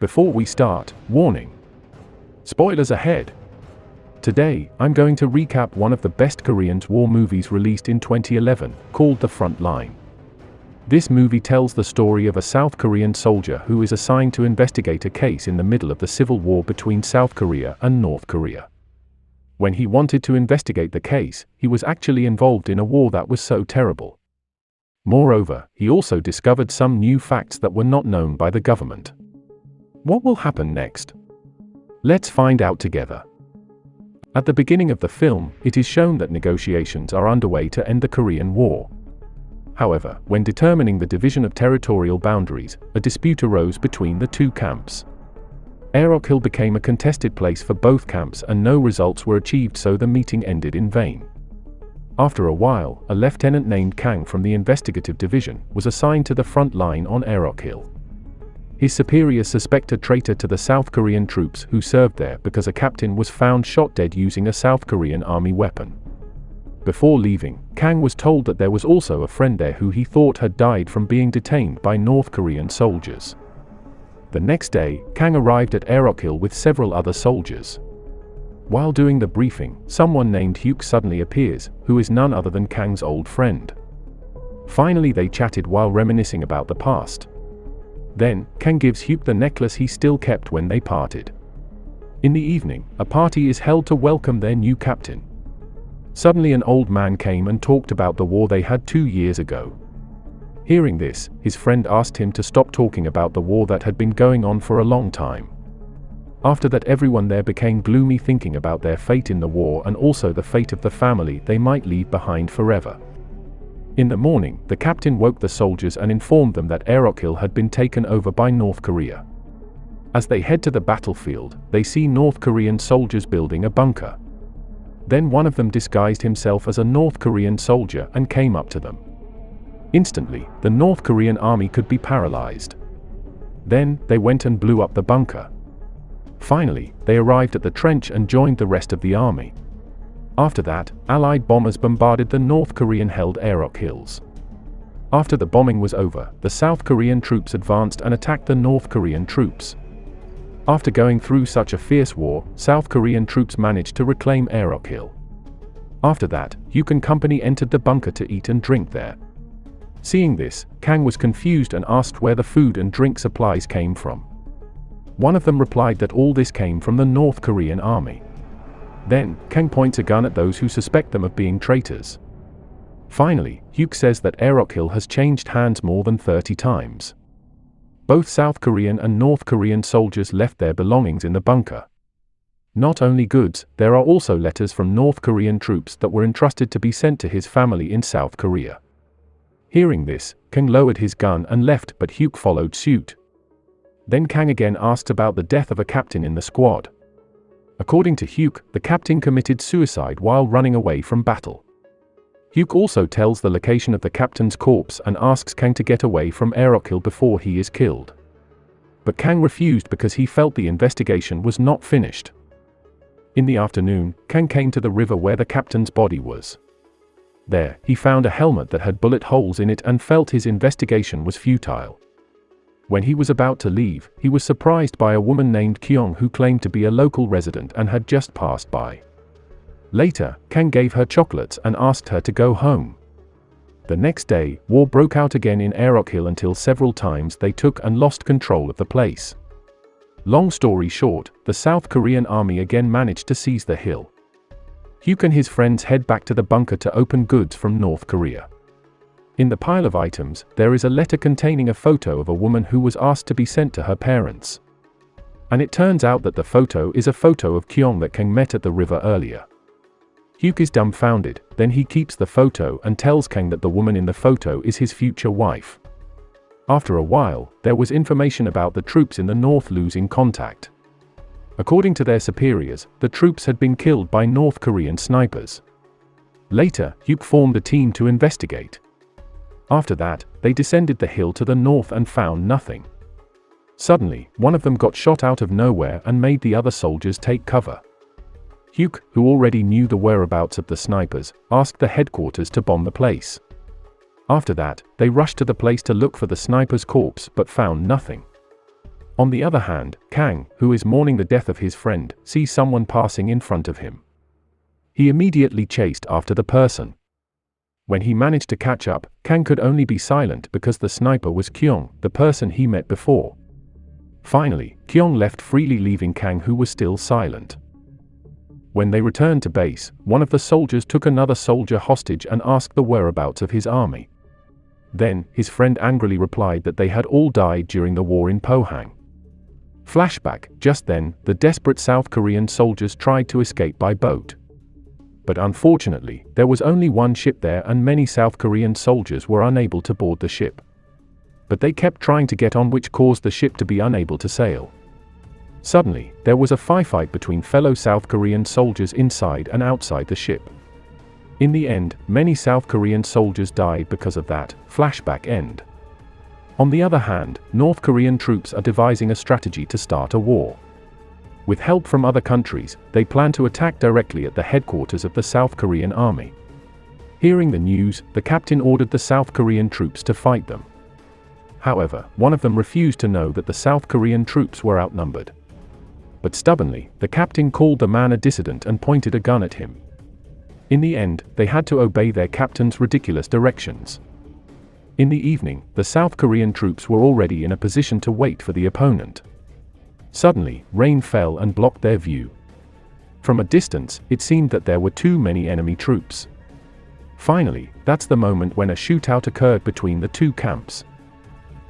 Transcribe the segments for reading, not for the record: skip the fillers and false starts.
Before we start, warning. Spoilers ahead. Today, I'm going to recap one of the best Korean war movies released in 2011, called The Front Line. This movie tells the story of a South Korean soldier who is assigned to investigate a case in the middle of the civil war between South Korea and North Korea. When he wanted to investigate the case, he was actually involved in a war that was so terrible. Moreover, he also discovered some new facts that were not known by the government. What will happen next? Let's find out together. At the beginning of the film, it is shown that negotiations are underway to end the Korean War. However, when determining the division of territorial boundaries, a dispute arose between the two camps. Aerok Hill became a contested place for both camps and no results were achieved, so the meeting ended in vain. After a while, a lieutenant named Kang from the investigative division was assigned to the front line on Aerok Hill. His superiors suspect a traitor to the South Korean troops who served there because a captain was found shot dead using a South Korean army weapon. Before leaving, Kang was told that there was also a friend there who he thought had died from being detained by North Korean soldiers. The next day, Kang arrived at Aerok Hill with several other soldiers. While doing the briefing, someone named Hyuk suddenly appears, who is none other than Kang's old friend. Finally, they chatted while reminiscing about the past. Then, Kang gives Hyuk the necklace he still kept when they parted. In the evening, a party is held to welcome their new captain. Suddenly an old man came and talked about the war they had 2 years ago. Hearing this, his friend asked him to stop talking about the war that had been going on for a long time. After that, everyone there became gloomy, thinking about their fate in the war and also the fate of the family they might leave behind forever. In the morning, the captain woke the soldiers and informed them that Aerok Hill had been taken over by North Korea. As they head to the battlefield, they see North Korean soldiers building a bunker. Then one of them disguised himself as a North Korean soldier and came up to them. Instantly, the North Korean army could be paralyzed. Then, they went and blew up the bunker. Finally, they arrived at the trench and joined the rest of the army. After that, Allied bombers bombarded the North Korean-held Aerok Hills. After the bombing was over, the South Korean troops advanced and attacked the North Korean troops. After going through such a fierce war, South Korean troops managed to reclaim Aerok Hill. After that, Hyuk and company entered the bunker to eat and drink there. Seeing this, Kang was confused and asked where the food and drink supplies came from. One of them replied that all this came from the North Korean army. Then, Kang points a gun at those who suspect them of being traitors. Finally, Hyuk says that Aerok Hill has changed hands more than 30 times. Both South Korean and North Korean soldiers left their belongings in the bunker. Not only goods, there are also letters from North Korean troops that were entrusted to be sent to his family in South Korea. Hearing this, Kang lowered his gun and left, but Hyuk followed suit. Then Kang again asks about the death of a captain in the squad. According to Hyuk, the captain committed suicide while running away from battle. Hyuk also tells the location of the captain's corpse and asks Kang to get away from Aerok Hill before he is killed. But Kang refused because he felt the investigation was not finished. In the afternoon, Kang came to the river where the captain's body was. There, he found a helmet that had bullet holes in it and felt his investigation was futile. When he was about to leave, he was surprised by a woman named Kyung who claimed to be a local resident and had just passed by. Later, Kang gave her chocolates and asked her to go home. The next day, war broke out again in Aerok Hill until several times they took and lost control of the place. Long story short, the South Korean army again managed to seize the hill. Hyuk and his friends head back to the bunker to open goods from North Korea. In the pile of items, there is a letter containing a photo of a woman who was asked to be sent to her parents. And it turns out that the photo is a photo of Kyung that Kang met at the river earlier. Hyuk is dumbfounded, then he keeps the photo and tells Kang that the woman in the photo is his future wife. After a while, there was information about the troops in the north losing contact. According to their superiors, the troops had been killed by North Korean snipers. Later, Hyuk formed a team to investigate. After that, they descended the hill to the north and found nothing. Suddenly, one of them got shot out of nowhere and made the other soldiers take cover. Hyuk, who already knew the whereabouts of the snipers, asked the headquarters to bomb the place. After that, they rushed to the place to look for the sniper's corpse but found nothing. On the other hand, Kang, who is mourning the death of his friend, sees someone passing in front of him. He immediately chased after the person. When he managed to catch up, Kang could only be silent because the sniper was Kojijån, the person he met before. Finally, Kojijån left freely, leaving Kang, who was still silent. When they returned to base, one of the soldiers took another soldier hostage and asked the whereabouts of his army. Then, his friend angrily replied that they had all died during the war in Pohang. Flashback: just then, the desperate South Korean soldiers tried to escape by boat. But unfortunately, there was only one ship there and many South Korean soldiers were unable to board the ship. But they kept trying to get on, which caused the ship to be unable to sail. Suddenly, there was a firefight between fellow South Korean soldiers inside and outside the ship. In the end, many South Korean soldiers died because of that. Flashback end. On the other hand, North Korean troops are devising a strategy to start a war. With help from other countries, they plan to attack directly at the headquarters of the South Korean army. Hearing the news, the captain ordered the South Korean troops to fight them. However, one of them refused to know that the South Korean troops were outnumbered. But stubbornly, the captain called the man a dissident and pointed a gun at him. In the end, they had to obey their captain's ridiculous directions. In the evening, the South Korean troops were already in a position to wait for the opponent. Suddenly, rain fell and blocked their view. From a distance, it seemed that there were too many enemy troops. Finally, that's the moment when a shootout occurred between the two camps.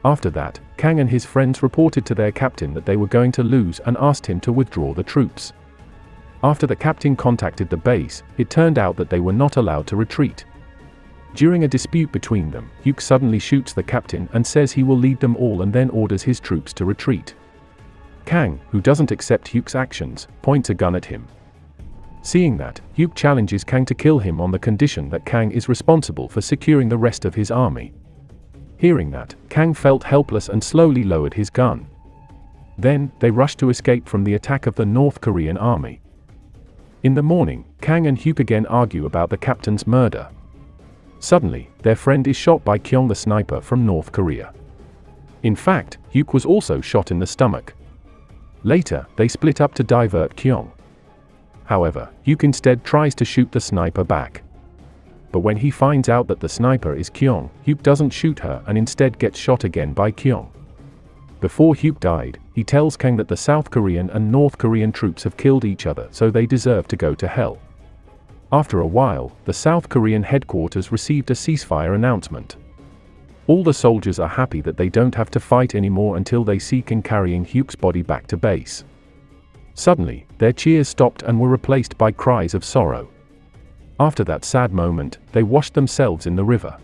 After that, Kang and his friends reported to their captain that they were going to lose and asked him to withdraw the troops. After the captain contacted the base, it turned out that they were not allowed to retreat. During a dispute between them, Hyuk suddenly shoots the captain and says he will lead them all and then orders his troops to retreat. Kang, who doesn't accept Hyuk's actions, points a gun at him. Seeing that, Hyuk challenges Kang to kill him on the condition that Kang is responsible for securing the rest of his army. Hearing that, Kang felt helpless and slowly lowered his gun. Then, they rushed to escape from the attack of the North Korean army. In the morning, Kang and Hyuk again argue about the captain's murder. Suddenly, their friend is shot by Kojijån, the sniper from North Korea. In fact, Hyuk was also shot in the stomach. Later, they split up to divert Kojijån. However, Hyuk instead tries to shoot the sniper back. But when he finds out that the sniper is Kojijån, Hyuk doesn't shoot her and instead gets shot again by Kojijån. Before Hyuk died, he tells Kang that the South Korean and North Korean troops have killed each other, so they deserve to go to hell. After a while, the South Korean headquarters received a ceasefire announcement. All the soldiers are happy that they don't have to fight anymore until they see Kang carrying Hyuk's body back to base. Suddenly, their cheers stopped and were replaced by cries of sorrow. After that sad moment, they washed themselves in the river.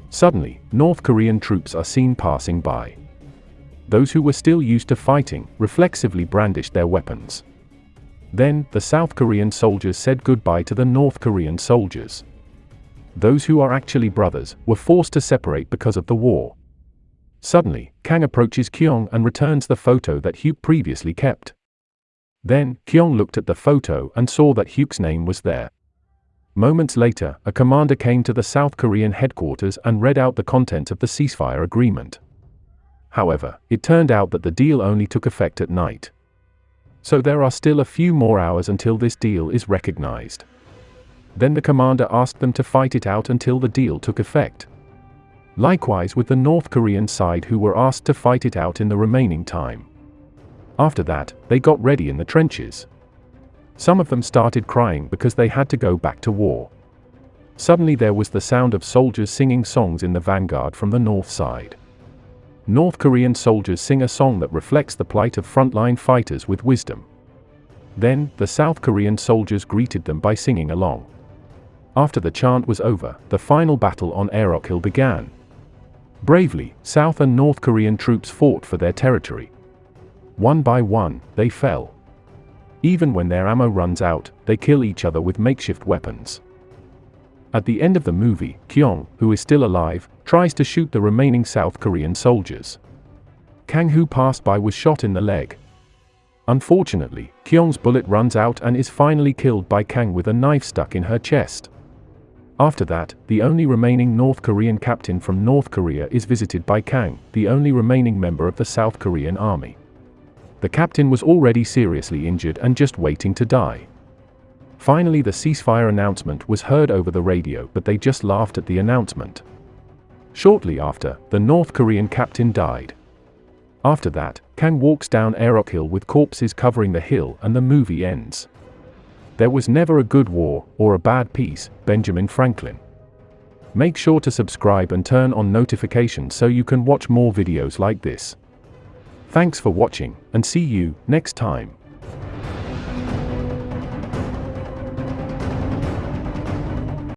Suddenly, North Korean troops are seen passing by. Those who were still used to fighting reflexively brandished their weapons. Then, the South Korean soldiers said goodbye to the North Korean soldiers. Those who are actually brothers were forced to separate because of the war. Suddenly, Kang approaches Kojijån and returns the photo that Hyuk previously kept. Then, Kojijån looked at the photo and saw that Hyuk's name was there. Moments later, a commander came to the South Korean headquarters and read out the contents of the ceasefire agreement. However, it turned out that the deal only took effect at night. So there are still a few more hours until this deal is recognized. Then the commander asked them to fight it out until the deal took effect. Likewise with the North Korean side, who were asked to fight it out in the remaining time. After that, they got ready in the trenches. Some of them started crying because they had to go back to war. Suddenly there was the sound of soldiers singing songs in the vanguard from the north side. North Korean soldiers sing a song that reflects the plight of frontline fighters with wisdom. Then, the South Korean soldiers greeted them by singing along. After the chant was over, the final battle on Aerok Hill began. Bravely, South and North Korean troops fought for their territory. One by one, they fell. Even when their ammo runs out, they kill each other with makeshift weapons. At the end of the movie, Kojijån, who is still alive, tries to shoot the remaining South Korean soldiers. Kang, who passed by, was shot in the leg. Unfortunately, Kojijån's bullet runs out and is finally killed by Kang with a knife stuck in her chest. After that, the only remaining North Korean captain from North Korea is visited by Kang, the only remaining member of the South Korean army. The captain was already seriously injured and just waiting to die. Finally, the ceasefire announcement was heard over the radio, but they just laughed at the announcement. Shortly after, the North Korean captain died. After that, Kang walks down Aerok Hill with corpses covering the hill and the movie ends. There was never a good war, or a bad peace, Benjamin Franklin. Make sure to subscribe and turn on notifications so you can watch more videos like this. Thanks for watching, and see you next time.